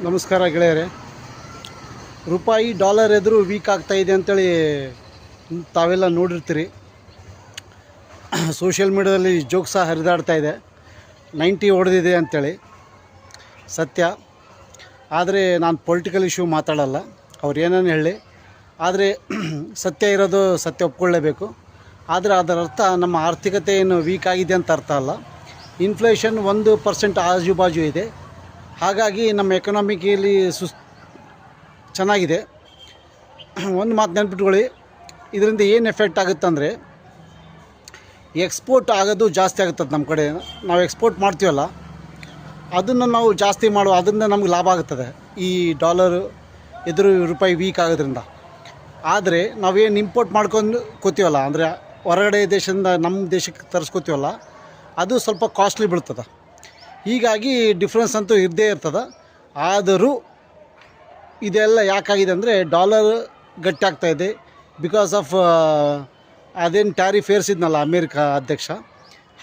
ನಮಸ್ಕಾರ ಗೆಳೆಯರೆ. ರೂಪಾಯಿ ಡಾಲರ್ ಎದುರು ವೀಕ್ ಆಗ್ತಾಯಿದೆ ಅಂಥೇಳಿ ತಾವೆಲ್ಲ ನೋಡಿರ್ತೀರಿ. ಸೋಷಿಯಲ್ ಮೀಡ್ಯಾದಲ್ಲಿ ಜೋಕ್ ಸಹ ಹರಿದಾಡ್ತಾ ಇದೆ, 90 ಹೊಡೆದಿದೆ ಅಂಥೇಳಿ. ಸತ್ಯ. ಆದರೆ ನಾನು ಪೊಲಿಟಿಕಲ್ ಇಶ್ಯೂ ಮಾತಾಡಲ್ಲ, ಅವ್ರು ಏನೇನು ಹೇಳಿ. ಆದರೆ ಸತ್ಯ ಇರೋದು ಸತ್ಯ ಒಪ್ಕೊಳ್ಳೇಬೇಕು. ಆದರೆ ಅದರ ಅರ್ಥ ನಮ್ಮ ಆರ್ಥಿಕತೆ ಏನು ವೀಕ್ ಆಗಿದೆ ಅಂತ ಅರ್ಥ ಅಲ್ಲ. ಇನ್ಫ್ಲೇಷನ್ 1% ಆಜುಬಾಜು ಇದೆ. ಹಾಗಾಗಿ ನಮ್ಮ ಎಕನಾಮಿಕಲಿ ಚೆನ್ನಾಗಿದೆ. ಒಂದು ಮಾತು ನೆನ್ಪಿಟ್ಕೊಳ್ಳಿ, ಇದರಿಂದ ಏನು ಎಫೆಕ್ಟ್ ಆಗುತ್ತಂದರೆ ಎಕ್ಸ್ಪೋರ್ಟ್ ಆಗೋದು ಜಾಸ್ತಿ ಆಗುತ್ತದೆ. ನಮ್ಮ ಕಡೆ ನಾವು ಎಕ್ಸ್ಪೋರ್ಟ್ ಮಾಡ್ತೀವಲ್ಲ, ಅದನ್ನು ನಾವು ಜಾಸ್ತಿ ಅದರಿಂದ ನಮ್ಗೆ ಲಾಭ ಆಗುತ್ತದೆ ಈ ಡಾಲರ್ ಎದುರು ರೂಪಾಯಿ ವೀಕ್ ಆಗೋದ್ರಿಂದ. ಆದರೆ ನಾವೇನು ಇಂಪೋರ್ಟ್ ಮಾಡ್ಕೊಂಡು ಕೂತೀವಲ್ಲ, ಅಂದರೆ ಹೊರಗಡೆ ದೇಶದಿಂದ ನಮ್ಮ ದೇಶಕ್ಕೆ ತರಿಸ್ಕೋತೀವಲ್ಲ, ಅದು ಸ್ವಲ್ಪ ಕಾಸ್ಟ್ಲಿ ಬೀಳ್ತದೆ. ಹೀಗಾಗಿ ಡಿಫ್ರೆನ್ಸ್ ಅಂತೂ ಇದ್ದೇ ಇರ್ತದೆ. ಆದರೂ ಇದೆಲ್ಲ ಯಾಕಾಗಿದೆ ಅಂದರೆ ಡಾಲರ್ ಗಟ್ಟಿ ಆಗ್ತಾಯಿದೆ ಬಿಕಾಸ್ ಆಫ್ ಅದೇನು ಟ್ಯಾರಿಫ್ ಏರಿಸಿದ್ನಲ್ಲ ಅಮೇರಿಕಾ ಅಧ್ಯಕ್ಷ.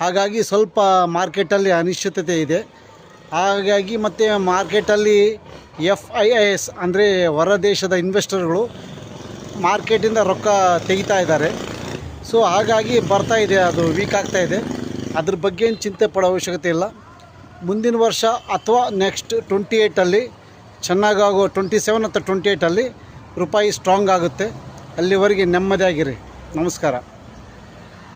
ಹಾಗಾಗಿ ಸ್ವಲ್ಪ ಮಾರ್ಕೆಟಲ್ಲಿ ಇದೆ. ಹಾಗಾಗಿ ಮತ್ತು ಮಾರ್ಕೆಟಲ್ಲಿ FIIs ಅಂದರೆ ಹೊರ ದೇಶದ ಇನ್ವೆಸ್ಟರ್ಗಳು ಮಾರ್ಕೆಟಿಂದ ರೊಕ್ಕ ತೆಗಿತಾ ಇದ್ದಾರೆ. ಸೊ ಹಾಗಾಗಿ ಬರ್ತಾಯಿದೆ, ಅದು ವೀಕ್ ಆಗ್ತಾಯಿದೆ. ಅದ್ರ ಬಗ್ಗೆ ಏನು ಚಿಂತೆ ಪಡೋ ಅವಶ್ಯಕತೆ ಇಲ್ಲ. ಮುಂದಿನ ವರ್ಷ ಅಥವಾ ನೆಕ್ಸ್ಟ್ 28ಅಲ್ಲಿ ಚೆನ್ನಾಗಾಗೋ 27 ಅಥವಾ 28ಅಲ್ಲಿ ರೂಪಾಯಿ ಸ್ಟ್ರಾಂಗ್ ಆಗುತ್ತೆ. ಅಲ್ಲಿವರೆಗೆ ನೆಮ್ಮದಿಯಾಗಿರಿ. ನಮಸ್ಕಾರ.